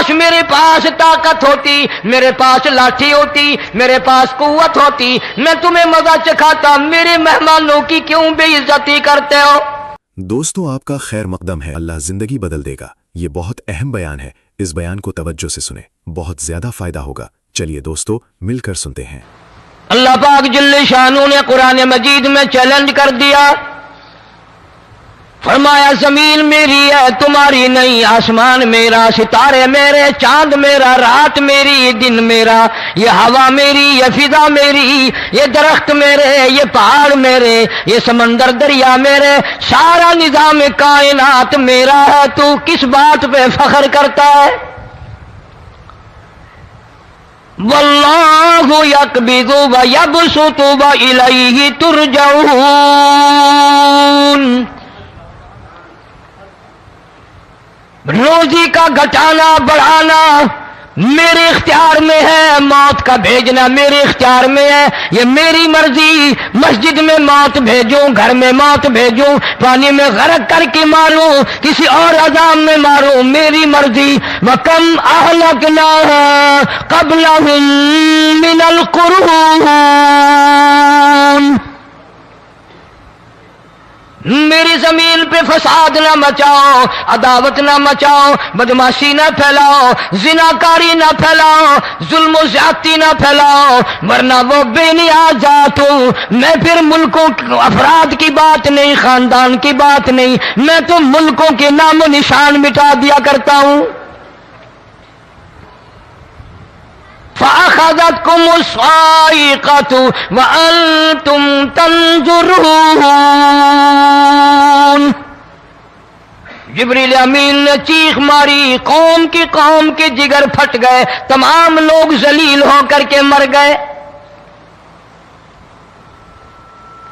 کاش میرے پاس طاقت ہوتی، میرے پاس لاٹھی ہوتی، میرے پاس قوت ہوتی، میں تمہیں مزہ چکھاتا، میرے مہمانوں کی کیوں بے عزتی کرتے ہو؟ دوستو آپ کا خیر مقدم ہے، اللہ زندگی بدل دے گا۔ یہ بہت اہم بیان ہے، اس بیان کو توجہ سے سنیں، بہت زیادہ فائدہ ہوگا۔ چلیے دوستو مل کر سنتے ہیں۔ اللہ پاک جل شانہ نے قرآن مجید میں چیلنج کر دیا، فرمایا زمین میری ہے تمہاری نہیں، آسمان میرا، ستارے میرے، چاند میرا، رات میری، دن میرا، یہ ہوا میری، یہ فضا میری، یہ درخت میرے، یہ پہاڑ میرے، یہ سمندر دریا میرے، سارا نظام کائنات میرا ہے، تو کس بات پہ فخر کرتا ہے؟ واللہ یقبض ویبسط والیہ ترجعون۔ روزی کا گھٹانا بڑھانا میرے اختیار میں ہے، موت کا بھیجنا میرے اختیار میں ہے، یہ میری مرضی۔ مسجد میں موت بھیجوں، گھر میں موت بھیجوں، پانی میں غرق کر کے ماروں، کسی اور عذاب میں ماروں، میری مرضی۔ وَكَمْ أَهْلَكْنَا قَبْلَهُمْ مِنَ الْقُرُونِ، میری زمین پہ فساد نہ مچاؤ، عداوت نہ مچاؤ، بدماشی نہ پھیلاؤ، زناکاری نہ پھیلاؤ، ظلم و زیادتی نہ پھیلاؤ، ورنہ وہ بے نیاز ذات ہوں۔ میں پھر ملکوں افراد کی بات نہیں، خاندان کی بات نہیں، میں تو ملکوں کے نام و نشان مٹا دیا کرتا ہوں۔ فَأَخَذَتْكُمُ الصَّاعِقَةُ وَأَنْتُمْ تَنْظُرُونَ۔ جبریل امین نے چیخ ماری، قوم کے جگر پھٹ گئے، تمام لوگ ذلیل ہو کر کے مر گئے۔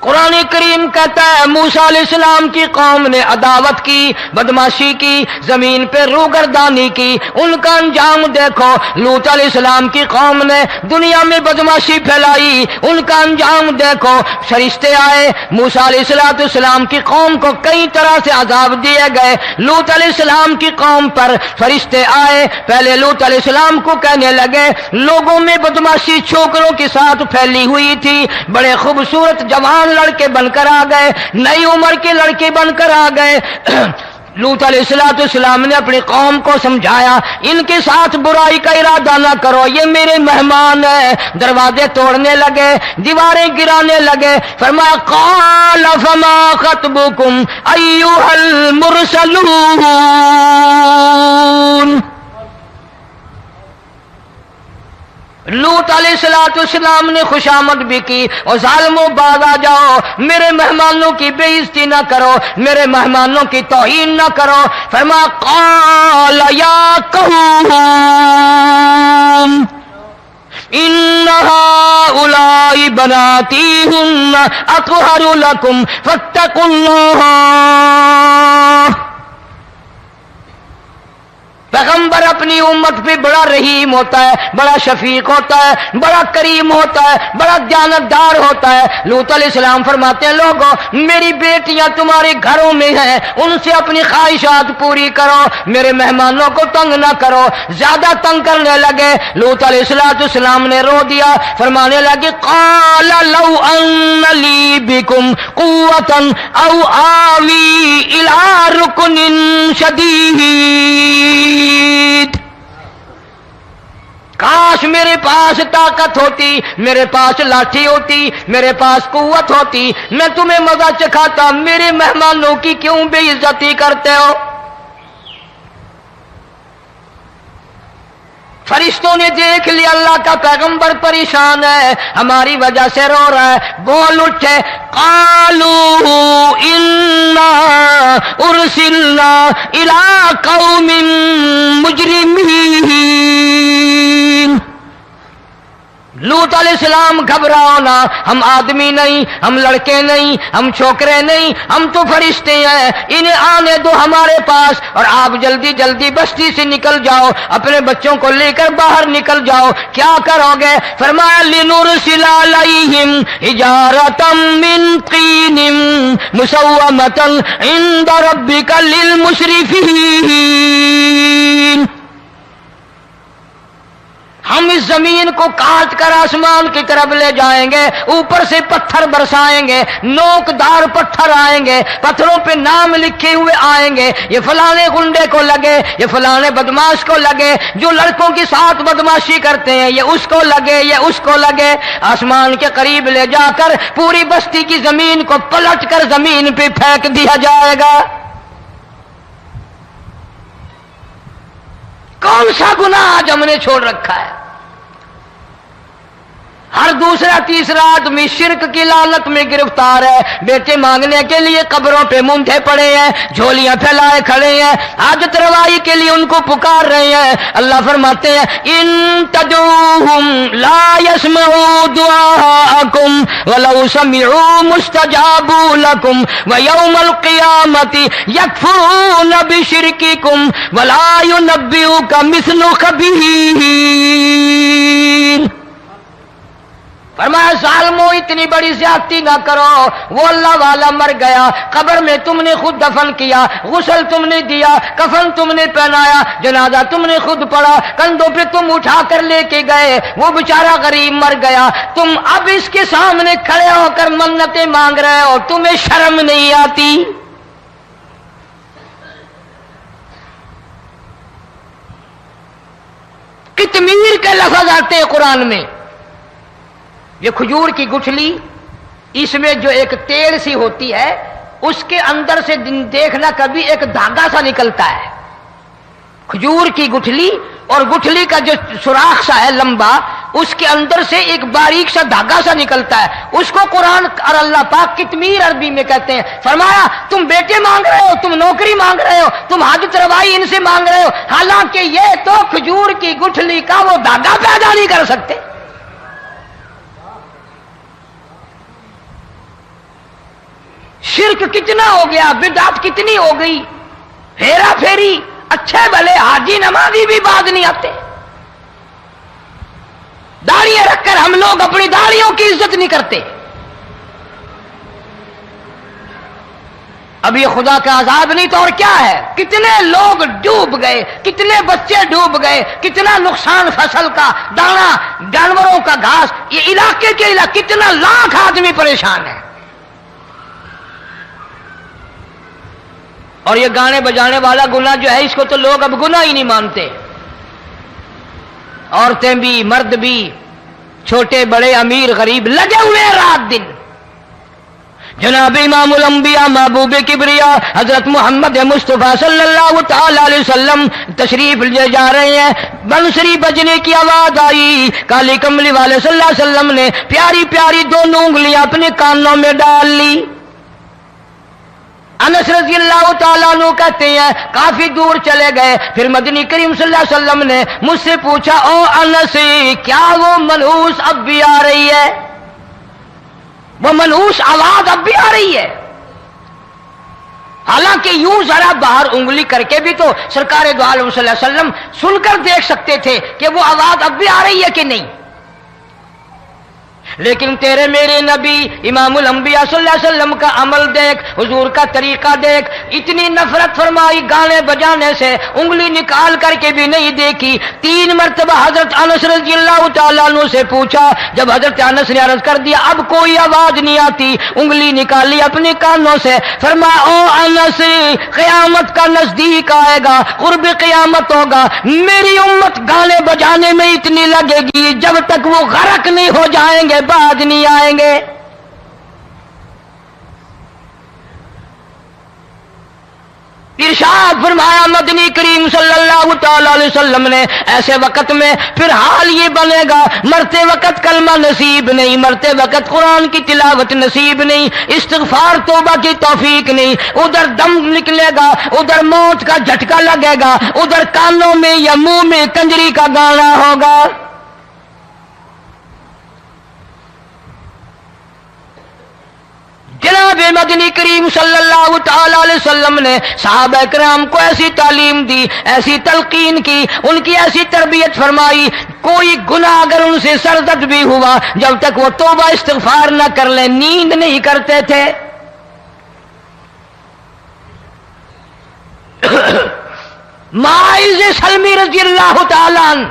قرآن کریم کہتا ہے موسیٰ علیہ السلام کی قوم نے عداوت کی، بدماشی کی، زمین پہ روگردانی کی، ان کا انجام دیکھو۔ لوط علیہ السلام کی قوم نے دنیا میں بدماشی پھیلائی، ان کا انجام دیکھو۔ فرشتے آئے، موسیٰ علیہ السلام کی قوم کو کئی طرح سے عذاب دیے گئے۔ لوط علیہ السلام کی قوم پر فرشتے آئے، پہلے لوط علیہ السلام کو کہنے لگے، لوگوں میں بدماشی چھوکروں کے ساتھ پھیلی ہوئی تھی، بڑے خوبصورت جوان لڑکے بن کر آ گئے، نئی عمر کے لڑکے بن کر آ گئے۔ لوط علیہ السلام نے اپنی قوم کو سمجھایا، ان کے ساتھ برائی کا ارادہ نہ کرو، یہ میرے مہمان ہیں۔ دروازے توڑنے لگے، دیواریں گرانے لگے، فرمایا قال فما خطبکم ایھا المرسلون۔ لوط علیہ السلام نے خوشامد بھی کی، اور ظالموں باز آ جاؤ، میرے مہمانوں کی بے عزتی نہ کرو، میرے مہمانوں کی توہین نہ کرو۔ فرمایا قال یا قوم ان هؤلاء بناتی ہن اطہر لکم فاتقوا اللہ۔ پیغمبر اپنی امت پہ بڑا رحیم ہوتا ہے، بڑا شفیق ہوتا ہے، بڑا کریم ہوتا ہے، بڑا دیانتدار ہوتا ہے۔ لوط علیہ السلام فرماتے ہیں لوگوں میری بیٹیاں تمہارے گھروں میں ہیں، ان سے اپنی خواہشات پوری کرو، میرے مہمانوں کو تنگ نہ کرو۔ زیادہ تنگ کرنے لگے، لوط علیہ السلام نے رو دیا، فرمانے لگے قال لو ان لی بکم قوۃ او آوی الی رکن شدید۔ کاش میرے پاس طاقت ہوتی، میرے پاس لاٹھی ہوتی، میرے پاس قوت ہوتی، میں تمہیں مزہ چکھاتا، میرے مہمانوں کی کیوں بے عزتی کرتے ہو؟ فرشتوں نے دیکھ لیا اللہ کا پیغمبر پریشان ہے، ہماری وجہ سے رو رہا ہے، بول اٹھے قالوا انا ارسلنا الی قوم مجرمین۔ لوط علیہ السلام گھبراؤ نہ، ہم آدمی نہیں، ہم لڑکے نہیں، ہم چھوکرے نہیں، ہم تو فرشتے ہیں، انہیں آنے دو ہمارے پاس، اور آپ جلدی جلدی بستی سے نکل جاؤ، اپنے بچوں کو لے کر باہر نکل جاؤ۔ کیا کرو گے؟ فرمایا لنرسل علیہم حجارۃ من طین مسومۃ عند ربک للمسرفین۔ زمین کو کاٹ کر آسمان کی طرف لے جائیں گے، اوپر سے پتھر برسائیں گے، نوکدار پتھر آئیں گے، پتھروں پہ نام لکھے ہوئے آئیں گے، یہ فلانے گنڈے کو لگے، یہ فلانے بدماش کو لگے، جو لڑکوں کے ساتھ بدماشی کرتے ہیں یہ اس کو لگے، یہ اس کو لگے۔ آسمان کے قریب لے جا کر پوری بستی کی زمین کو پلٹ کر زمین پہ پھینک دیا جائے گا۔ کون سا گناہ آج ہم نے چھوڑ رکھا ہے؟ ہر دوسرا تیسرا آدمی شرک کی لعنت میں گرفتار ہے، بیٹے مانگنے کے لیے قبروں پہ مونڈھے پڑے ہیں، جھولیاں پھیلائے کھڑے ہیں، حاجت روائی کے لیے ان کو پکار رہے ہیں۔ اللہ فرماتے ہیں ان تدعوہم لا يسمعوا دعاءکم ولو سمعوا مستجابوا لکم ویوم القیامت یکفرون بشرککم ولا ینبئک مثل خبیر۔ فرمایا ظالموں اتنی بڑی زیادتی نہ کرو، وہ اللہ والا مر گیا، قبر میں تم نے خود دفن کیا، غسل تم نے دیا، کفن تم نے پہنایا، جنازہ تم نے خود پڑھا، کندھوں پہ تم اٹھا کر لے کے گئے، وہ بیچارہ غریب مر گیا، تم اب اس کے سامنے کھڑے ہو کر منتیں مانگ رہے ہو، تمہیں شرم نہیں آتی؟ قطمیر کے لفظ آتے ہیں قرآن میں۔ یہ کھجور کی گٹھلی، اس میں جو ایک تیل سی ہوتی ہے، اس کے اندر سے دیکھنا کبھی ایک دھاگا سا نکلتا ہے، کھجور کی گٹھلی، اور گٹھلی کا جو سوراخ سا ہے لمبا، اس کے اندر سے ایک باریک سا دھاگا سا نکلتا ہے، اس کو قرآن اور اللہ پاک قطمیر عربی میں کہتے ہیں۔ فرمایا تم بیٹے مانگ رہے ہو، تم نوکری مانگ رہے ہو، تم حاجت روائی ان سے مانگ رہے ہو، حالانکہ یہ تو کھجور کی گٹھلی کا وہ دھاگا پیدا نہیں کر سکتے۔ شرک کتنا ہو گیا، بدعت کتنی ہو گئی، ہیرا پھیری، اچھے بھلے حاجی نمازی بھی بعد نہیں آتے۔ داڑیاں رکھ کر ہم لوگ اپنی داڑیوں کی عزت نہیں کرتے۔ اب یہ خدا کا عذاب نہیں تو اور کیا ہے؟ کتنے لوگ ڈوب گئے، کتنے بچے ڈوب گئے، کتنا نقصان فصل کا، دانا، جانوروں کا گھاس، یہ علاقے کے علاقے کتنا لاکھ آدمی پریشان ہے۔ اور یہ گانے بجانے والا گناہ جو ہے، اس کو تو لوگ اب گناہ ہی نہیں مانتے، عورتیں بھی مرد بھی، چھوٹے بڑے امیر غریب لگے ہوئے رات دن۔ جناب امام الانبیاء محبوب کبریا حضرت محمد مصطفیٰ صلی اللہ تعالی علیہ وسلم تشریف لے جا رہے ہیں، بنسری بجنے کی آواز آئی، کالی کملی والے صلی اللہ علیہ وسلم نے پیاری پیاری دونوں انگلیاں اپنے کانوں میں ڈال لی۔ انس رضی اللہ تعالیٰ عنہ کہتے ہیں کافی دور چلے گئے، پھر مدنی کریم صلی اللہ علیہ وسلم نے مجھ سے پوچھا او انس کیا وہ منحوس اب بھی آ رہی ہے؟ وہ منحوس آواز اب بھی آ رہی ہے؟ حالانکہ یوں ذرا باہر انگلی کر کے بھی تو سرکار دو عالم صلی اللہ علیہ وسلم سن کر دیکھ سکتے تھے کہ وہ آواز اب بھی آ رہی ہے کہ نہیں، لیکن تیرے میرے نبی امام الانبیاء صلی اللہ علیہ وسلم کا عمل دیکھ، حضور کا طریقہ دیکھ، اتنی نفرت فرمائی گانے بجانے سے، انگلی نکال کر کے بھی نہیں دیکھی۔ 3 مرتبہ حضرت انس رضی اللہ تعالیٰ عنہ سے پوچھا، جب حضرت انس نے عرض کر دیا اب کوئی آواز نہیں آتی، انگلی نکالی اپنے کانوں سے، فرمایا او انس قیامت کا نزدیک آئے گا، قرب قیامت ہوگا، میری امت گانے بجانے میں اتنی لگے گی جب تک وہ غرق نہیں ہو جائیں گے بعد نہیں آئیں گے۔ ارشاد فرمایا مدنی کریم صلی اللہ تعالی علیہ وسلم نے ایسے وقت میں پھر حال یہ بنے گا، مرتے وقت کلمہ نصیب نہیں، مرتے وقت قرآن کی تلاوت نصیب نہیں، استغفار توبہ کی توفیق نہیں، ادھر دم نکلے گا، ادھر موت کا جھٹکا لگے گا، ادھر کانوں میں یا منہ میں کنجری کا گانا ہوگا۔ جناب مدنی کریم صلی اللہ تعالی علیہ وسلم نے صحابہ کرام کو ایسی تعلیم دی، ایسی تلقین کی، ان کی ایسی تربیت فرمائی، کوئی گناہ اگر ان سے سرزد بھی ہوا جب تک وہ توبہ استغفار نہ کر لیں نیند نہیں کرتے تھے۔ ماعز سلمی رضی اللہ تعالیٰ عنہ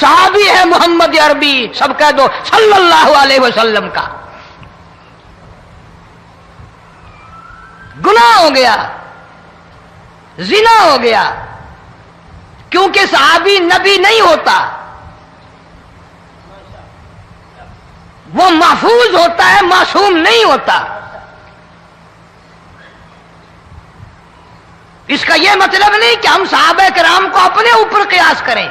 صحابی ہے محمد عربی، سب کہہ دو صلی اللہ علیہ وسلم کا، گناہ ہو گیا، زنا ہو گیا، کیونکہ صحابی نبی نہیں ہوتا، وہ محفوظ ہوتا ہے، معصوم نہیں ہوتا۔ اس کا یہ مطلب نہیں کہ ہم صحابہ کرام کو اپنے اوپر قیاس کریں،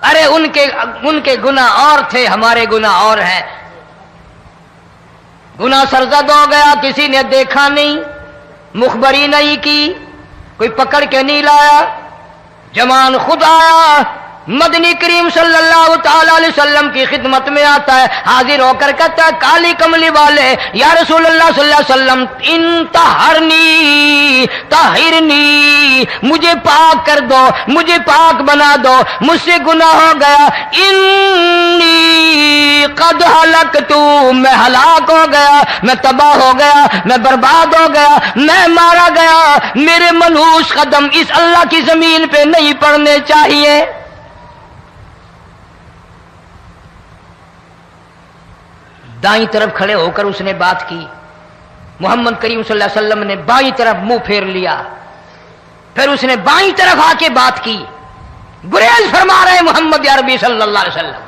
ارے ان کے گناہ اور تھے، ہمارے گناہ اور ہیں۔ گناہ سرزد ہو گیا، کسی نے دیکھا نہیں، مخبری نہیں کی، کوئی پکڑ کے نہیں لایا، جمان خود آیا، مدنی کریم صلی اللہ تعالی علیہ وسلم کی خدمت میں آتا ہے، حاضر ہو کر کہتا ہے کالی کملی والے یا رسول اللہ صلی اللہ علیہ وسلم انتہرنی طہرنی، مجھے پاک کر دو، مجھے پاک بنا دو، مجھ سے گناہ ہو گیا، انی قد ہلکت، میں ہلاک ہو گیا، میں تباہ ہو گیا، میں برباد ہو گیا، میں مارا گیا، میرے منحوس قدم اس اللہ کی زمین پہ نہیں پڑنے چاہیے۔ دائیں طرف کھڑے ہو کر اس نے بات کی، محمد کریم صلی اللہ علیہ وسلم نے بائیں طرف منہ پھیر لیا، پھر اس نے بائیں طرف آ کے بات کی، گریز فرما رہے محمد عربی صلی اللہ علیہ وسلم،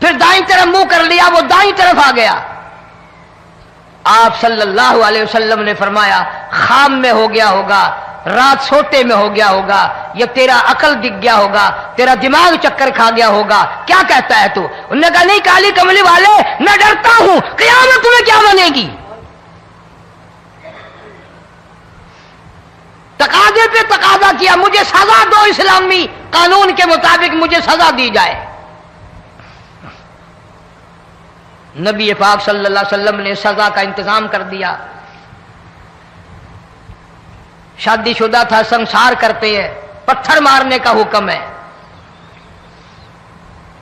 پھر دائیں طرف منہ کر لیا، وہ دائیں طرف آ گیا۔ آپ صلی اللہ علیہ وسلم نے فرمایا خام میں ہو گیا ہوگا، رات سوتے میں ہو گیا ہوگا، یا تیرا عقل دکھ گیا ہوگا، تیرا دماغ چکر کھا گیا ہوگا، کیا کہتا ہے تو؟ انہوں نے کہا نہیں کالی کملی والے، میں ڈرتا ہوں قیامت میں کیا بنے گی، تقاضے پہ تقاضا کیا، مجھے سزا دو، اسلامی قانون کے مطابق مجھے سزا دی جائے۔ نبی پاک صلی اللہ علیہ وسلم نے سزا کا انتظام کر دیا۔ شادی شدہ تھا، سنسار کرتے ہیں، پتھر مارنے کا حکم ہے۔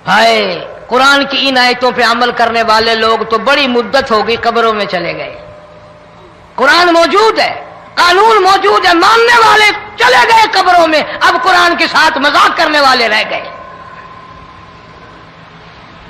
ہائے، قرآن کی ان آیتوں پہ عمل کرنے والے لوگ تو بڑی مدت ہو گئی قبروں میں چلے گئے۔ قرآن موجود ہے، قانون موجود ہے، ماننے والے چلے گئے قبروں میں، اب قرآن کے ساتھ مذاق کرنے والے رہ گئے۔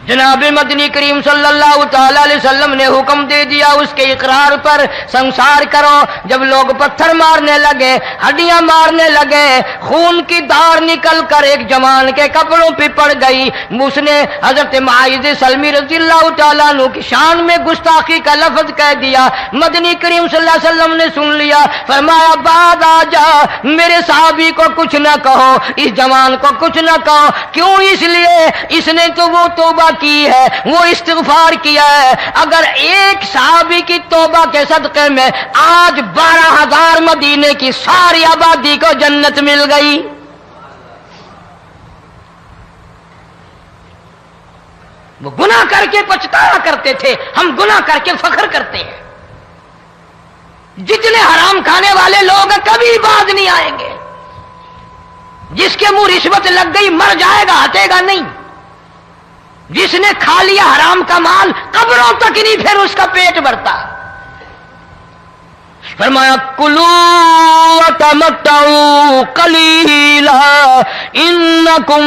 جناب مدنی کریم صلی اللہ تعالی علیہ وسلم نے حکم دے دیا اس کے اقرار پر سنسار کرو۔ جب لوگ پتھر مارنے لگے، ہڈیاں مارنے لگے، خون کی دھار نکل کر ایک جوان کے کپڑوں پہ پڑ گئی، اس نے حضرت معاذ سلمی رضی اللہ تعالیٰ عنہ کی شان میں گستاخی کا لفظ کہہ دیا۔ مدنی کریم صلی اللہ علیہ وسلم نے سن لیا، فرمایا بعد آ جا، میرے صحابی کو کچھ نہ کہو، اس جوان کو کچھ نہ کہو۔ کیوں؟ اس لیے اس نے تو وہ توبہ کی ہے، وہ استغفار کیا ہے۔ اگر ایک صحابی کی توبہ کے صدقے میں آج 12,000 مدینے کی ساری آبادی کو جنت مل گئی۔ وہ گناہ کر کے پچھتایا کرتے تھے، ہم گناہ کر کے فخر کرتے ہیں۔ جتنے حرام کھانے والے لوگ ہیں کبھی باز نہیں آئیں گے۔ جس کے منہ رشوت لگ گئی مر جائے گا، ہٹے گا نہیں۔ جس نے کھا لیا حرام کا مال قبروں تک نہیں پھر اس کا پیٹ بھرتا۔ فرمایا کلو وتمتعوا قلیلا انکم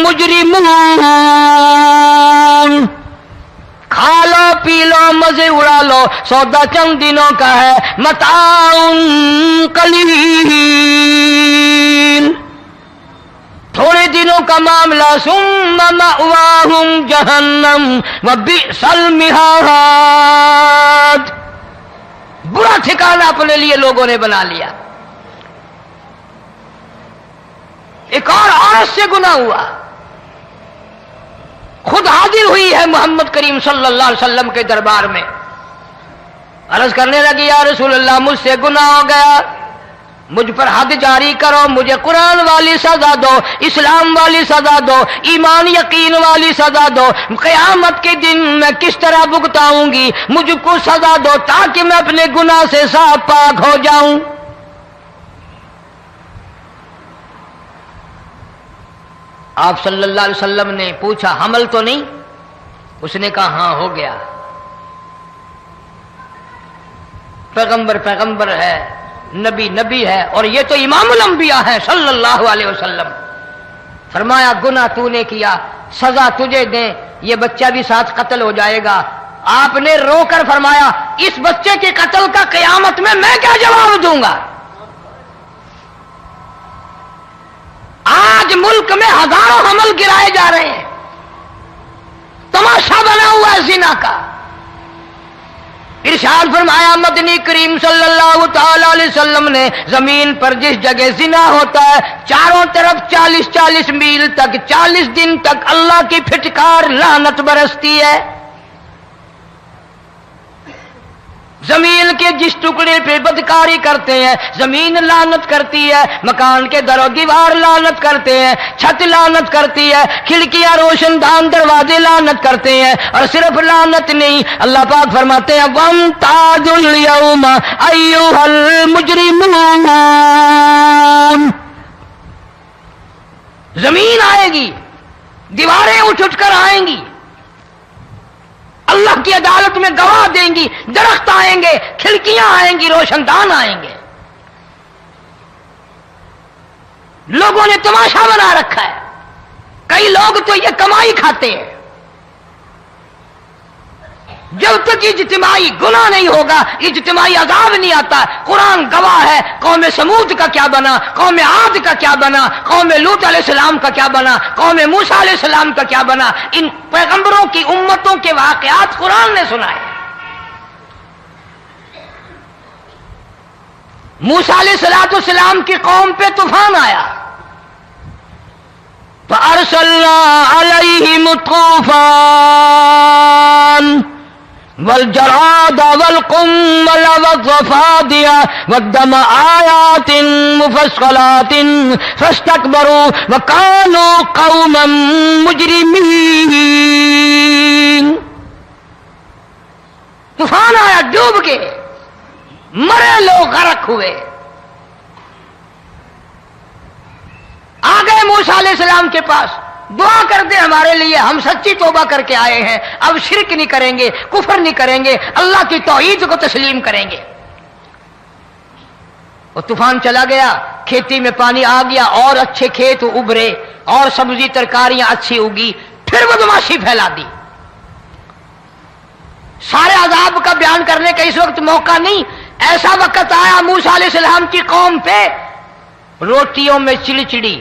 مجرمون، کھا لو پی لو مزے اڑا لو، سودا چند دنوں کا ہے، متاع قلیل، تھوڑے دنوں کا معاملہ، ثم مأواہم جہنم وبئس المہاد، برا ٹھکانہ اپنے لیے لوگوں نے بنا لیا۔ ایک اور عورت سے گناہ ہوا، خود حاضر ہوئی ہے محمد کریم صلی اللہ علیہ وسلم کے دربار میں، عرض کرنے لگی یا رسول اللہ مجھ سے گناہ ہو گیا، مجھ پر حد جاری کرو، مجھے قرآن والی سزا دو، اسلام والی سزا دو، ایمان یقین والی سزا دو، قیامت کے دن میں کس طرح بھگتاؤں گی، مجھ کو سزا دو تاکہ میں اپنے گناہ سے صاف پاک ہو جاؤں۔ آپ صلی اللہ علیہ وسلم نے پوچھا حمل تو نہیں؟ اس نے کہا ہاں ہو گیا۔ پیغمبر ہے، نبی ہے، اور یہ تو امام الانبیاء ہے صلی اللہ علیہ وسلم۔ فرمایا گناہ تو نے کیا، سزا تجھے دیں، یہ بچہ بھی ساتھ قتل ہو جائے گا۔ آپ نے رو کر فرمایا اس بچے کے قتل کا قیامت میں کیا جواب دوں گا؟ آج ملک میں ہزاروں حمل گرائے جا رہے ہیں، تماشا بنا ہوا ہے زنا کا۔ ارشاد فرمایا مدنی کریم صلی اللہ تعالی علیہ وسلم نے زمین پر جس جگہ زنا ہوتا ہے چاروں طرف 40 میل تک 40 دن تک اللہ کی پھٹکار لعنت برستی ہے۔ زمین کے جس ٹکڑے پہ بدکاری کرتے ہیں زمین لعنت کرتی ہے، مکان کے در و دیوار لعنت کرتے ہیں، چھت لعنت کرتی ہے، کھڑکیاں روشن دان دروازے لعنت کرتے ہیں، اور صرف لعنت نہیں، اللہ پاک فرماتے ہیں وَامْتَازُوا الْيَوْمَ أَيُّهَا الْمُجْرِمُونَ۔ زمین آئے گی، دیواریں اٹھ کر آئیں گی، اللہ کی عدالت میں گواہ دیں گی، درخت آئیں گے، کھڑکیاں آئیں گی، روشن دان آئیں گے۔ لوگوں نے تماشا بنا رکھا ہے، کئی لوگ تو یہ کمائی کھاتے ہیں۔ جب تک اجتماعی گناہ نہیں ہوگا اجتماعی عذاب نہیں آتا۔ قرآن گواہ ہے، قوم سمود کا کیا بنا، قوم عاد کا کیا بنا، قوم لوط علیہ السلام کا کیا بنا، قوم موسیٰ علیہ السلام کا کیا بنا۔ ان پیغمبروں کی امتوں کے واقعات قرآن نے سنائے۔ موسیٰ علیہ السلام کی قوم پہ طوفان آیا، فَأَرْسَلْنَا عَلَيْهِمُ الطُّوفَانَ والجراد والقمل والضفادع والدم آيات مفصلات فاستكبروا وكانوا قوما مجرمين۔ طوفان آیا، ڈوب کے مرے لوگ، غرق ہوئے۔ آ گئے موسیٰ علیہ السلام کے پاس، دعا کر دے ہمارے لیے، ہم سچی توبہ کر کے آئے ہیں، اب شرک نہیں کریں گے، کفر نہیں کریں گے، اللہ کی توحید کو تسلیم کریں گے۔ وہ طوفان چلا گیا، کھیتی میں پانی آ گیا، اور اچھے کھیت ابھرے، اور سبزی ترکاریاں اچھی اگی، پھر بدماشی پھیلا دی۔ سارے عذاب کا بیان کرنے کا اس وقت موقع نہیں۔ ایسا وقت آیا موسیٰ علیہ السلام کی قوم پہ روٹیوں میں چڑچڑی،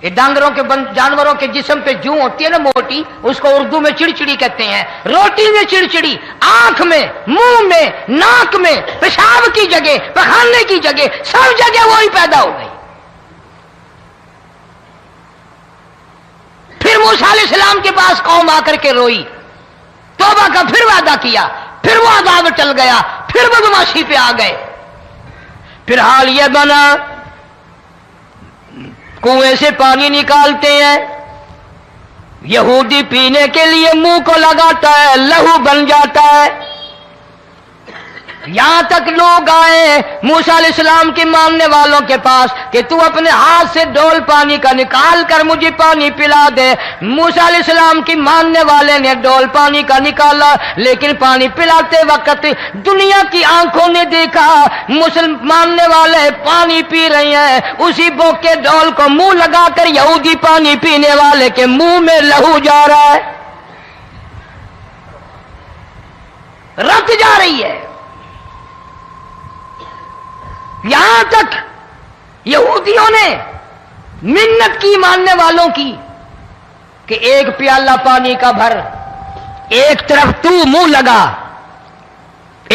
یہ ڈانگروں کے جانوروں کے جسم پہ جوں ہوتی ہے نا موٹی، اس کو اردو میں چڑچڑی کہتے ہیں۔ روٹی میں چڑچڑی، آنکھ میں، منہ میں، ناک میں، پیشاب کی جگہ، پخانے کی جگہ، سب جگہ وہی پیدا ہو گئی۔ پھر موسیٰ علیہ السلام کے پاس قوم آ کر کے روئی، توبہ کا پھر وعدہ کیا، پھر وہ عذاب ٹل گیا، پھر بدماشی پہ آ گئے۔ پھر حال یہ بنا کنویں سے پانی نکالتے ہیں، یہودی پینے کے لیے منہ کو لگاتا ہے، لہو بن جاتا ہے۔ یہاں تک لوگ آئے موسیٰ علیہ السلام کے ماننے والوں کے پاس کہ تو اپنے ہاتھ سے ڈول پانی کا نکال کر مجھے پانی پلا دے۔ موسیٰ علیہ السلام کی ماننے والے نے ڈول پانی کا نکالا، لیکن پانی پلاتے وقت دنیا کی آنکھوں نے دیکھا ماننے والے پانی پی رہے ہیں، اسی بوک کے ڈول کو منہ لگا کر یہودی پانی پینے والے کے منہ میں لہو جا رہا ہے، رت جا رہی ہے۔ یہاں تک یہودیوں نے منت کی ماننے والوں کی کہ ایک پیالہ پانی کا بھر، ایک طرف تو منہ لگا،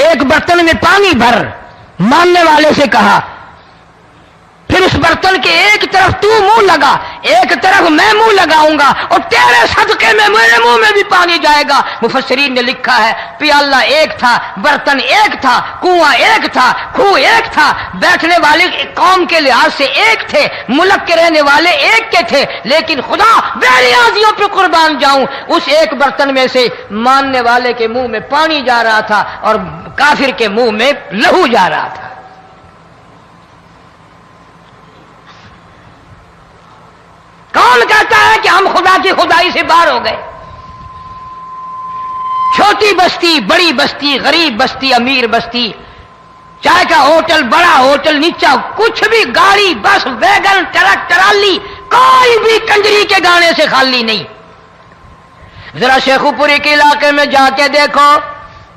ایک برتن میں پانی بھر، ماننے والے سے کہا، پھر اس برتن کے ایک طرف تو منہ لگا، ایک طرف میں منہ لگاؤں گا، اور تیرے صدقے میں میرے منہ میں بھی پانی جائے گا۔ مفسرین نے لکھا ہے پیالہ ایک تھا، برتن ایک تھا، کنواں ایک تھا، کھوہ ایک تھا، بیٹھنے والے قوم کے لحاظ سے ایک تھے، ملک کے رہنے والے ایک کے تھے، لیکن خدا بے نیازیوں پہ قربان جاؤں، اس ایک برتن میں سے ماننے والے کے منہ میں پانی جا رہا تھا اور کافر کے منہ میں لہو جا رہا تھا۔ کون کہتا ہے کہ ہم خدا کی خدائی سے باہر ہو گئے؟ چھوٹی بستی، بڑی بستی، غریب بستی، امیر بستی، چائے کا ہوٹل، بڑا ہوٹل، نیچا، کچھ بھی، گاڑی، بس، ویگن، ٹرک، ٹرالی، کوئی بھی کنجری کے گانے سے خالی نہیں. ذرا شیخو پوری کے علاقے میں جا کے دیکھو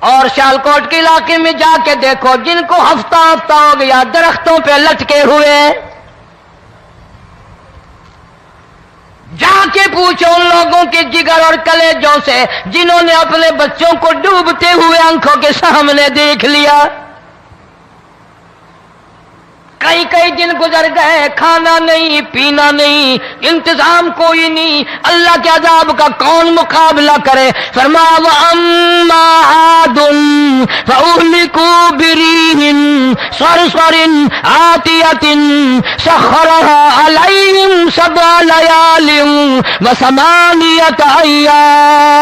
اور سیالکوٹ کے علاقے میں جا کے دیکھو جن کو ہفتہ ہفتہ ہو گیا درختوں پہ لٹکے ہوئے، جا کے پوچھو ان لوگوں کے جگر اور کلیجوں سے جنہوں نے اپنے بچوں کو ڈوبتے ہوئے آنکھوں کے سامنے دیکھ لیا. کئی کئی دن گزر گئے، کھانا نہیں پینا نہیں، انتظام کوئی نہیں، اللہ کے عذاب کا کون مقابلہ کرے؟ فرمایا وَأَمَّا عَادٌ فَأُهْلِكُوا بِرِيحٍ صَرْصَرٍ عَاتِيَةٍ سَخَّرَهَا عَلَيْهِمْ 7 لَيَالٍ و8 أَيَّامٍ.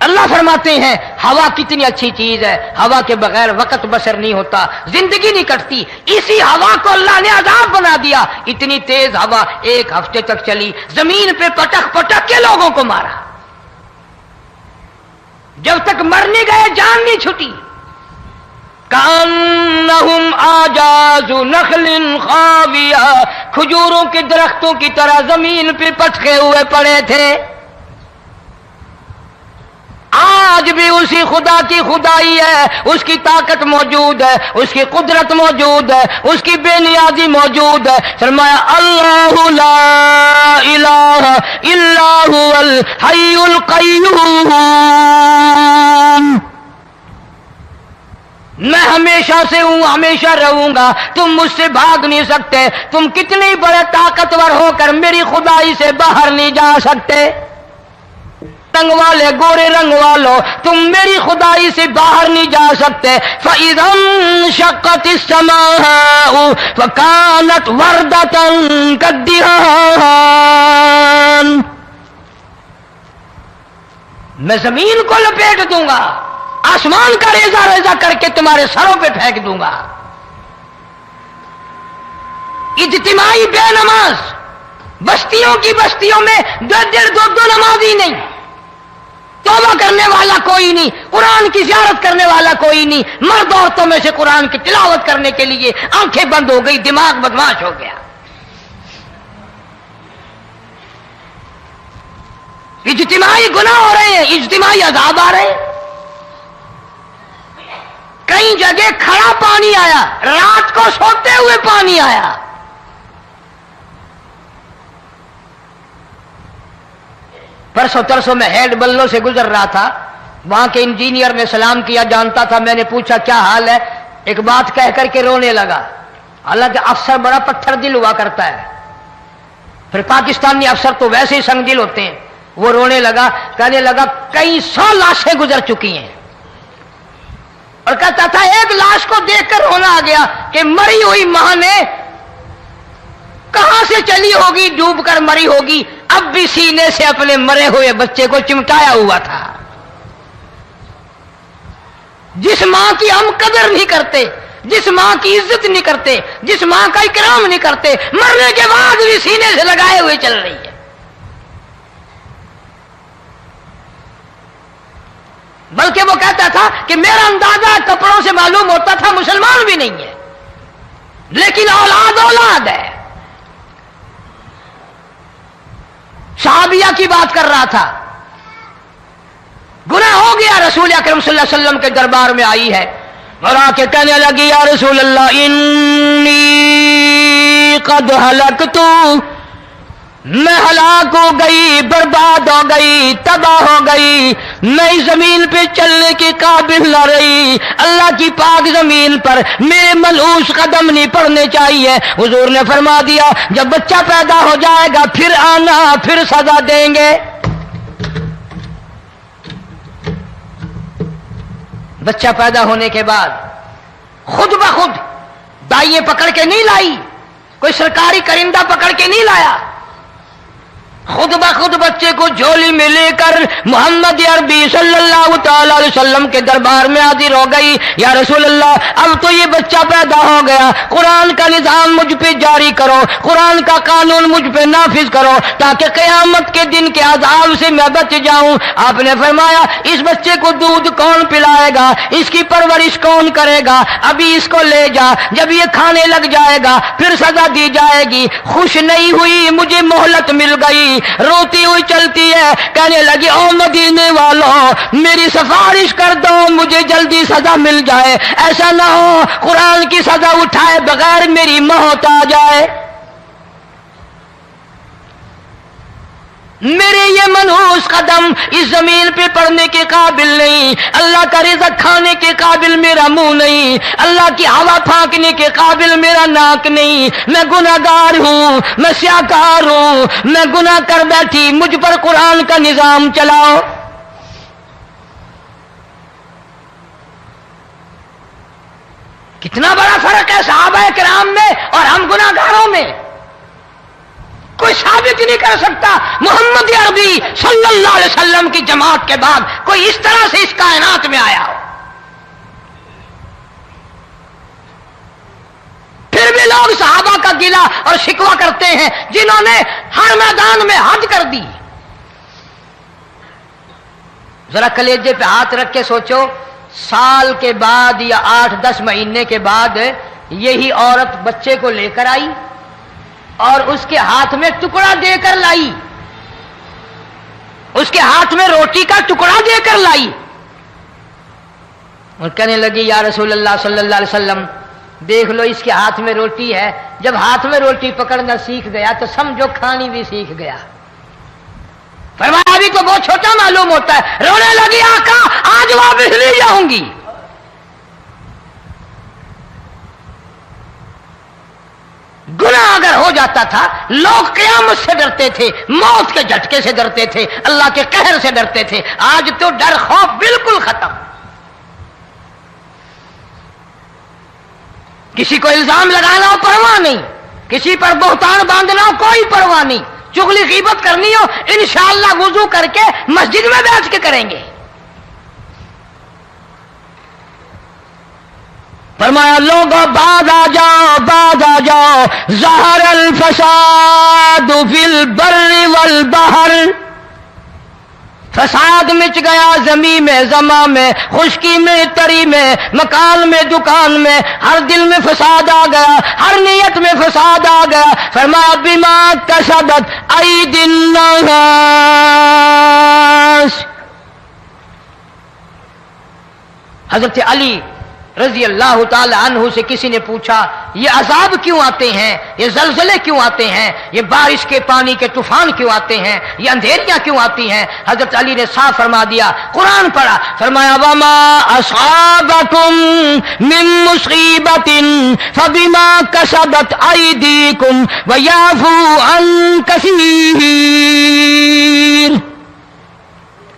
اللہ فرماتے ہیں ہوا کتنی اچھی چیز ہے، ہوا کے بغیر وقت بسر نہیں ہوتا، زندگی نہیں کٹتی. اسی ہوا کو اللہ نے عذاب بنا دیا. اتنی تیز ہوا 1 ہفتے تک چلی، زمین پہ پٹک پٹک کے لوگوں کو مارا، جب تک مر نہیں گئے جان نہیں چھٹی. کأنہم اعجاز نخل خاویہ، کھجوروں کے درختوں کی طرح زمین پہ پٹکے ہوئے پڑے تھے. آج بھی اسی خدا کی خدائی ہے، اس کی طاقت موجود ہے، اس کی قدرت موجود ہے، اس کی بے نیازی موجود ہے. فرمایا اللہ لا الہ الا هو الحی القیوم. میں ہمیشہ سے ہوں، ہمیشہ رہوں گا، تم مجھ سے بھاگ نہیں سکتے. تم کتنے بڑے طاقتور ہو کر میری خدائی سے باہر نہیں جا سکتے. رنگ والے، گورے رنگ والو، تم میری خدائی سے باہر نہیں جا سکتے. فَإِذَا انشَقَّتِ السَّمَاءُ فَكَانَتْ وَرْدَةً كَالدِّهَانِ. میں زمین کو لپیٹ دوں گا، آسمان کا ریزہ ریزہ کر کے تمہارے سروں پہ پھینک دوں گا. اجتماعی بے نماز، بستیوں کی بستیوں میں 2 نمازی نہیں، توبہ کرنے والا کوئی نہیں، قرآن کی زیارت کرنے والا کوئی نہیں. مرد عورتوں میں سے قرآن کی تلاوت کرنے کے لیے آنکھیں بند ہو گئی، دماغ بدماش ہو گیا. اجتماعی گناہ ہو رہے ہیں، اجتماعی عذاب آ رہے ہیں. کئی جگہ کھڑا پانی آیا، رات کو سوتے ہوئے پانی آیا. پرسوں ترسوں میں ہیڈ بلوں سے گزر رہا تھا، وہاں کے انجینئر نے سلام کیا، جانتا تھا. میں نے پوچھا کیا حال ہے؟ ایک بات کہہ کر کے رونے لگا. حالانکہ افسر بڑا پتھر دل ہوا کرتا ہے، پھر پاکستانی افسر تو ویسے ہی سنگ دل ہوتے ہیں. وہ رونے لگا، کہنے لگا کئی 100 لاشیں گزر چکی ہیں، اور کہتا تھا ایک لاش کو دیکھ کر رونا آ گیا کہ مری ہوئی ماں نے کہاں سے چلی ہوگی، ڈوب کر مری ہوگی، اب بھی سینے سے اپنے مرے ہوئے بچے کو چمٹایا ہوا تھا. جس ماں کی ہم قدر نہیں کرتے، جس ماں کی عزت نہیں کرتے، جس ماں کا اکرام نہیں کرتے، مرنے کے بعد بھی سینے سے لگائے ہوئے چل رہی ہے. بلکہ وہ کہتا تھا کہ میرا اندازہ کپڑوں سے معلوم ہوتا تھا مسلمان بھی نہیں ہے، لیکن اولاد اولاد ہے. صحابیہ کی بات کر رہا تھا، گناہ ہو گیا، رسول اکرم صلی اللہ علیہ وسلم کے دربار میں آئی ہے اور آ کے کہنے لگی یا رسول اللہ انی قد ہلکت، میں ہلاک ہو گئی، برباد ہو گئی، تباہ ہو گئی، میں اس زمین پہ چلنے کے قابل نہ رہی. اللہ کی پاک زمین پر میرے ملعوس قدم نہیں پڑنے چاہیے. حضور نے فرما دیا جب بچہ پیدا ہو جائے گا پھر آنا، پھر سزا دیں گے. بچہ پیدا ہونے کے بعد خود بخود دائیں پکڑ کے نہیں لائی، کوئی سرکاری کرندہ پکڑ کے نہیں لایا. خود بخود بچے کو جھولی میں لے کر محمد عربی صلی اللہ تعالی علیہ وسلم کے دربار میں حاضر ہو گئی. یا رسول اللہ اب تو یہ بچہ پیدا ہو گیا, قرآن کا نظام مجھ پہ جاری کرو, قرآن کا قانون مجھ پہ نافذ کرو تاکہ قیامت کے دن کے عذاب سے میں بچ جاؤں. آپ نے فرمایا اس بچے کو دودھ کون پلائے گا, اس کی پرورش کون کرے گا, ابھی اس کو لے جا, جب یہ کھانے لگ جائے گا پھر سزا دی جائے گی. خوش نہیں ہوئی, مجھے مہلت مل گئی, روتی ہوئی چلتی ہے, کہنے لگی او مدینے والوں میری سفارش کر دو مجھے جلدی سزا مل جائے, ایسا نہ ہو قرآن کی سزا اٹھائے بغیر میری موت آ جائے. میرے یہ منحوس قدم اس زمین پہ پڑنے کے قابل نہیں, اللہ کا رزق کھانے کے قابل میرا منہ نہیں, اللہ کی ہوا پھانکنے کے قابل میرا ناک نہیں, میں گناہگار ہوں, میں سیاکار ہوں, میں گناہ کر بیٹھی, مجھ پر قرآن کا نظام چلاؤ. کتنا بڑا فرق ہے صحابہ کرام میں اور ہم گناہگاروں میں. کوئی ثابت نہیں کر سکتا محمد عربی صلی اللہ علیہ وسلم کی جماعت کے بعد کوئی اس طرح سے اس کائنات میں آیا ہو. پھر بھی لوگ صحابہ کا گلہ اور شکوہ کرتے ہیں جنہوں نے ہر میدان میں حج کر دی. ذرا کلیجے پہ ہاتھ رکھ کے سوچو, سال کے بعد یا 8-10 مہینے کے بعد یہی عورت بچے کو لے کر آئی اور اس کے ہاتھ میں ٹکڑا دے کر لائی, اس کے ہاتھ میں روٹی کا ٹکڑا دے کر لائی اور کہنے لگی یا رسول اللہ صلی اللہ علیہ وسلم دیکھ لو اس کے ہاتھ میں روٹی ہے, جب ہاتھ میں روٹی پکڑنا سیکھ گیا تو سمجھو کھانی بھی سیکھ گیا. فرمایا ابھی تو بہت چھوٹا معلوم ہوتا ہے. رونے لگی آقا آج واپس لے جاؤں گی. گناہ اگر ہو جاتا تھا لوگ قیامت سے ڈرتے تھے, موت کے جھٹکے سے ڈرتے تھے, اللہ کے قہر سے ڈرتے تھے. آج تو ڈر خوف بالکل ختم. کسی کو الزام لگانا ہو پرواہ نہیں, کسی پر بہتان باندھنا ہو کوئی پرواہ نہیں, چغلی غیبت کرنی ہو انشاءاللہ وضو کر کے مسجد میں بیٹھ کے کریں گے. فرمایا لوگوں بعد آ جاؤ ظہر الفساد فی البر والبحر. فساد مچ گیا زمین میں, زماں میں, خشکی میں, تری میں, مکان میں, دکان میں, ہر دل میں فساد آ گیا, ہر نیت میں فساد آ گیا. فرمایا بما کسبت ایدی الناس. حضرت علی رضی اللہ تعالی عنہ سے کسی نے پوچھا یہ عذاب کیوں آتے ہیں, یہ زلزلے کیوں آتے ہیں, یہ بارش کے پانی کے طوفان کیوں آتے ہیں, یہ اندھیریاں کیوں آتی ہیں؟ حضرت علی نے صاف فرما دیا, قرآن پڑھا, فرمایا وما اصابکم من مصیبت فبما کسبت ایدیکم ویعفو عن کثیر.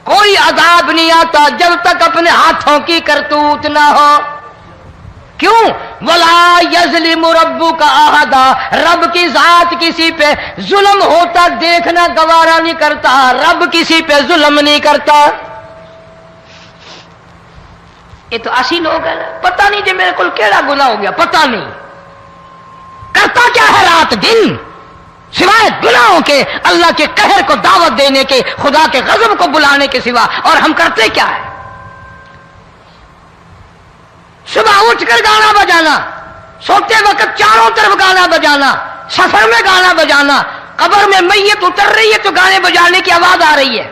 کوئی عذاب نہیں آتا جب تک اپنے ہاتھوں کی کرتوت نہ ہو. کیوں؟ ولا یظلم ربک احدا, رب کی ذات کسی پہ ظلم ہوتا دیکھنا گوارا نہیں کرتا, رب کسی پہ ظلم نہیں کرتا. یہ تو ایسی لوگ ہیں پتہ نہیں جی میرے کو کیڑا گناہ ہو گیا, پتہ نہیں کرتا کیا ہے رات دن سوائے گناہوں کے, اللہ کے قہر کو دعوت دینے کے, خدا کے غضب کو بلانے کے سوا. اور ہم کرتے کیا ہے؟ صبح اٹھ کر گانا بجانا, سوتے وقت چاروں طرف گانا بجانا, سفر میں گانا بجانا, قبر میں میت اتر رہی ہے تو گانے بجانے کی آواز آ رہی ہے.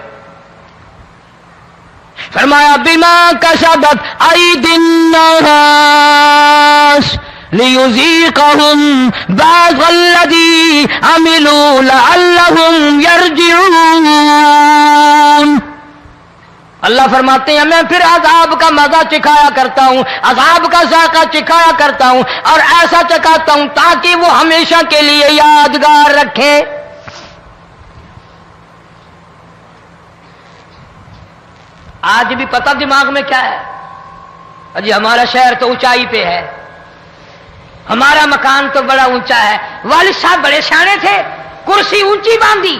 فرمایا بما کسبت ایدی الناس لیذیقہم بعض الذی عملوا لعلہم یرجعون. اللہ فرماتے ہیں میں پھر عذاب کا مزہ چکھایا کرتا ہوں, عذاب کا ذائقہ چکھایا کرتا ہوں, اور ایسا چکھاتا ہوں تاکہ وہ ہمیشہ کے لیے یادگار رکھے. آج بھی پتہ دماغ میں کیا ہے, اجی ہمارا شہر تو اونچائی پہ ہے, ہمارا مکان تو بڑا اونچا ہے. والد صاحب بڑے سیانے تھے, کرسی اونچی باندھی,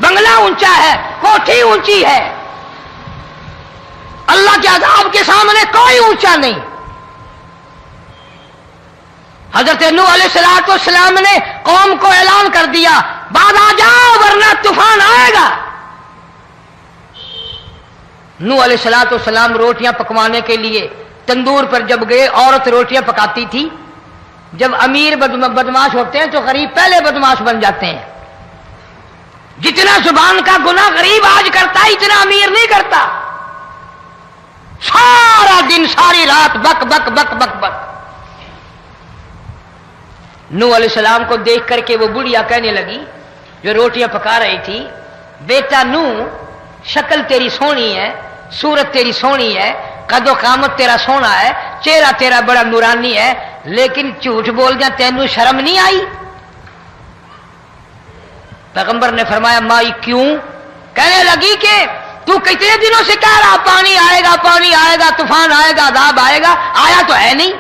بنگلہ اونچا ہے، کوٹھی اونچی ہے، اللہ کے عذاب کے سامنے کوئی اونچا نہیں۔ حضرت نوح علیہ السلام نے قوم کو اعلان کر دیا بعد آ جاؤ ورنہ طوفان آئے گا۔ نوح علیہ السلام روٹیاں پکوانے کے لیے تندور پر جب گئے، عورت روٹیاں پکاتی تھی۔ جب امیر بدماش ہوتے ہیں تو غریب پہلے بدماش بن جاتے ہیں۔ جتنا زبان کا گناہ غریب آج کرتا ہے اتنا امیر نہیں کرتا۔ سارا دن ساری رات بک بک بک بک بک۔ نوح علیہ السلام کو دیکھ کر کے وہ بڑھیا کہنے لگی جو روٹیاں پکا رہی تھی، بیٹا نوح، شکل تیری سونی ہے، صورت تیری سونی ہے، قد و قامت تیرا سونا ہے، چہرہ تیرا بڑا نورانی ہے، لیکن جھوٹ بول جا تینوں شرم نہیں آئی؟ پیغمبر نے فرمایا مائی کیوں؟ کہنے لگی کہ تو کتنے دنوں سے کہہ رہا پانی آئے گا، پانی آئے گا، طوفان آئے گا، عذاب آئے گا، آیا تو ہے نہیں۔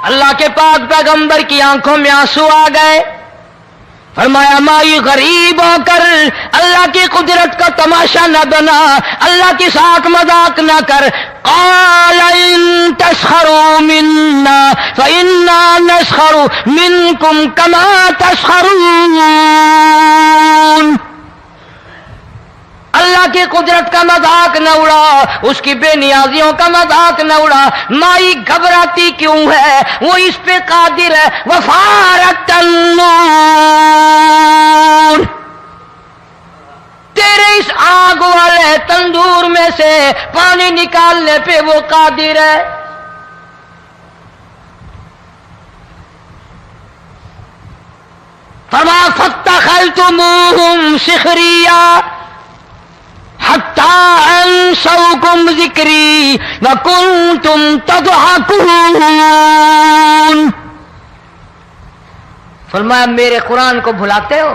اللہ کے پاک پیغمبر کی آنکھوں میں آنسو آ گئے۔ فرمایا مائی غریب ہو کر اللہ کی قدرت کا تماشا نہ بنا، اللہ کے ساتھ مذاق نہ کر۔ قال ان تسخروا منا فإنا نسخر منكم كما تسخرون۔ اللہ کی قدرت کا مذاق نہ اڑا، اس کی بے نیازیوں کا مذاق نہ اڑا۔ مائی گھبراتی کیوں ہے؟ وہ اس پہ قادر ہے۔ وفارت النور، تیرے اس آگ والے تندور میں سے پانی نکالنے پہ وہ قادر ہے۔ فرمایا فاتخذتموہم سخریا حتی انسوکم ذکری وکنتم تضحکون۔ فرمایا میرے قرآن کو بھلاتے ہو،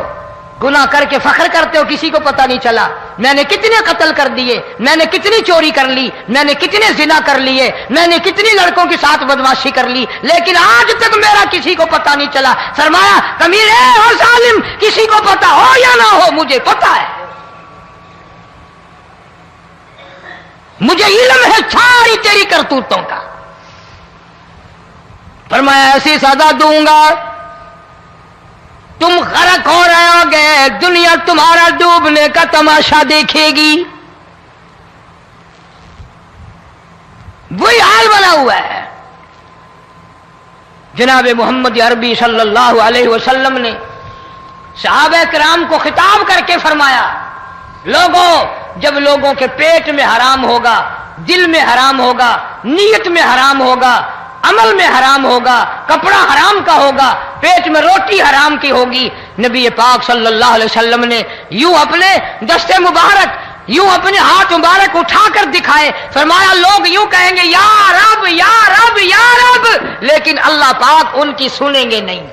گناہ کر کے فخر کرتے ہو، کسی کو پتہ نہیں چلا میں نے کتنے قتل کر دیے، میں نے کتنی چوری کر لی، میں نے کتنے زنا کر لیے، میں نے کتنی لڑکوں کے ساتھ بدماشی کر لی، لیکن آج تک میرا کسی کو پتہ نہیں چلا۔ فرمایا کمینے اور ظالم، کسی کو پتہ ہو یا نہ ہو مجھے پتہ ہے، مجھے علم ہے ساری تیری کرتوتوں کا۔ فرمایا ایسی سزا دوں گا تم غرق ہو رہے ہو گے، دنیا تمہارا ڈوبنے کا تماشا دیکھے گی۔ وہی حال بنا ہوا ہے۔ جناب محمد عربی صلی اللہ علیہ وسلم نے صحابہ کرام کو خطاب کر کے فرمایا لوگوں، جب لوگوں کے پیٹ میں حرام ہوگا، دل میں حرام ہوگا، نیت میں حرام ہوگا، عمل میں حرام ہوگا، کپڑا حرام کا ہوگا، پیٹ میں روٹی حرام کی ہوگی، نبی پاک صلی اللہ علیہ وسلم نے یوں اپنے دست مبارک، یوں اپنے ہاتھ مبارک اٹھا کر دکھائے۔ فرمایا لوگ یوں کہیں گے یا رب یا رب یا رب، لیکن اللہ پاک ان کی سنیں گے نہیں،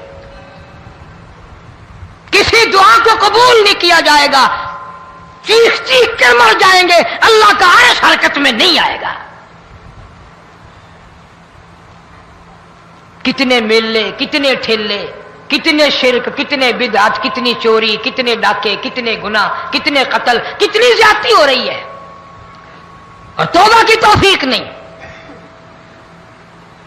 کسی دعا کو قبول نہیں کیا جائے گا، چیخ چیخ کر مر جائیں گے، اللہ کا عرش حرکت میں نہیں آئے گا۔ کتنے میلے، کتنے ٹھیلے، کتنے شرک، کتنے بدعت، کتنی چوری، کتنے ڈاکے، کتنے گناہ، کتنے قتل، کتنی زیادتی ہو رہی ہے اور توبہ کی توفیق نہیں۔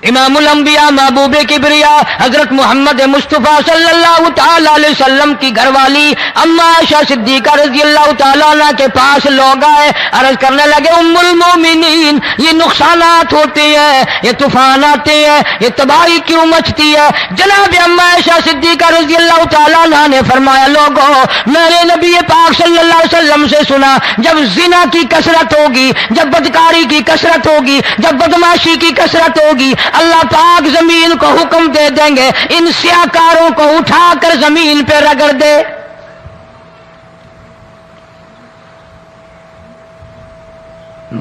امام الانبیاء محبوب کبریا حضرت محمد مصطفیٰ صلی اللہ تعالی علیہ وسلم کی گھر والی اما عائشہ صدیقہ رضی اللہ تعالیٰ عنہ کے پاس لوگ آئے، عرض کرنے لگے ام المومنین یہ نقصانات ہوتے ہیں، یہ طوفان آتے ہیں، یہ تباہی کیوں مچتی ہے؟ جناب اما عائشہ صدیقہ رضی اللہ تعالیٰ عنہ نے فرمایا لوگوں، میں نے نبی پاک صلی اللہ علیہ وسلم سے سنا جب زنا کی کثرت ہوگی، جب بدکاری کی کثرت ہوگی، جب بدماشی کی کثرت ہوگی، اللہ پاک زمین کو حکم دے دیں گے ان سیاکاروں کو اٹھا کر زمین پہ رگڑ دے۔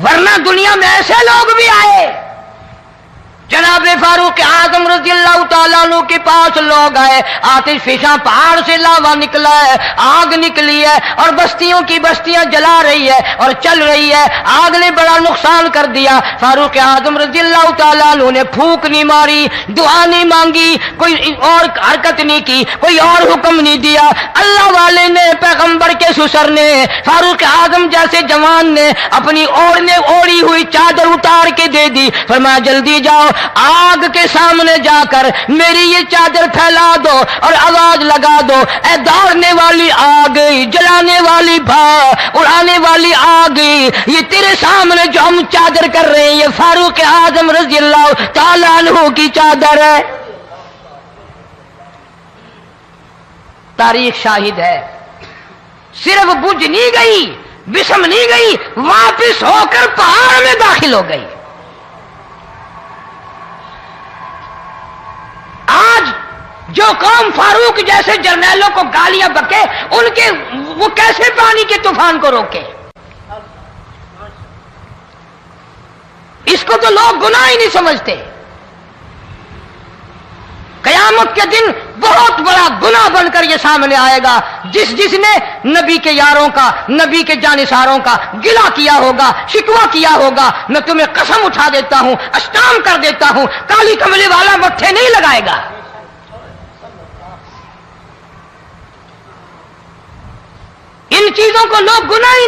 ورنہ دنیا میں ایسے لوگ بھی آئے، جناب فاروق اعظم رضی اللہ تعالیٰ عنہ کے پاس لوگ آئے، آتش فشاں پہاڑ سے لاوا نکلا ہے، آگ نکلی ہے اور بستیوں کی بستیاں جلا رہی ہے اور چل رہی ہے، آگ نے بڑا نقصان کر دیا۔ فاروق اعظم رضی اللہ تعالیٰ عنہ نے پھونک نہیں ماری، دعا نہیں مانگی، کوئی اور حرکت نہیں کی، کوئی اور حکم نہیں دیا۔ اللہ والے نے، پیغمبر کے سسر نے، فاروق اعظم جیسے جوان نے اپنی اوڑھی ہوئی چادر اتار کے دے دی، فرمایا جلدی جاؤ، آگ کے سامنے جا کر میری یہ چادر پھیلا دو اور آواز لگا دو، اے دوڑنے والی آگ، جلانے والی اڑانے والی آگ، یہ تیرے سامنے جو ہم چادر کر رہے ہیں یہ فاروق اعظم رضی اللہ تعالیٰ عنہ کی چادر ہے۔ تاریخ شاہد ہے، صرف بجھ نہیں گئی، بسم نہیں گئی، واپس ہو کر پہاڑ میں داخل ہو گئی۔ آج جو قوم فاروق جیسے جرنیلوں کو گالیاں بکے، ان کے وہ کیسے پانی کے طوفان کو روکے؟ اس کو تو لوگ گناہ ہی نہیں سمجھتے۔ قیامت کے دن بہت بڑا گناہ بن کر یہ سامنے آئے گا، جس نے نبی کے یاروں کا، نبی کے جانثاروں کا گلہ کیا ہوگا، شکوہ کیا ہوگا، میں تمہیں قسم اٹھا دیتا ہوں، اشتام کر دیتا ہوں، کالی کملی والا مٹھے نہیں لگائے گا۔ ان چیزوں کو لوگ گناہ ہی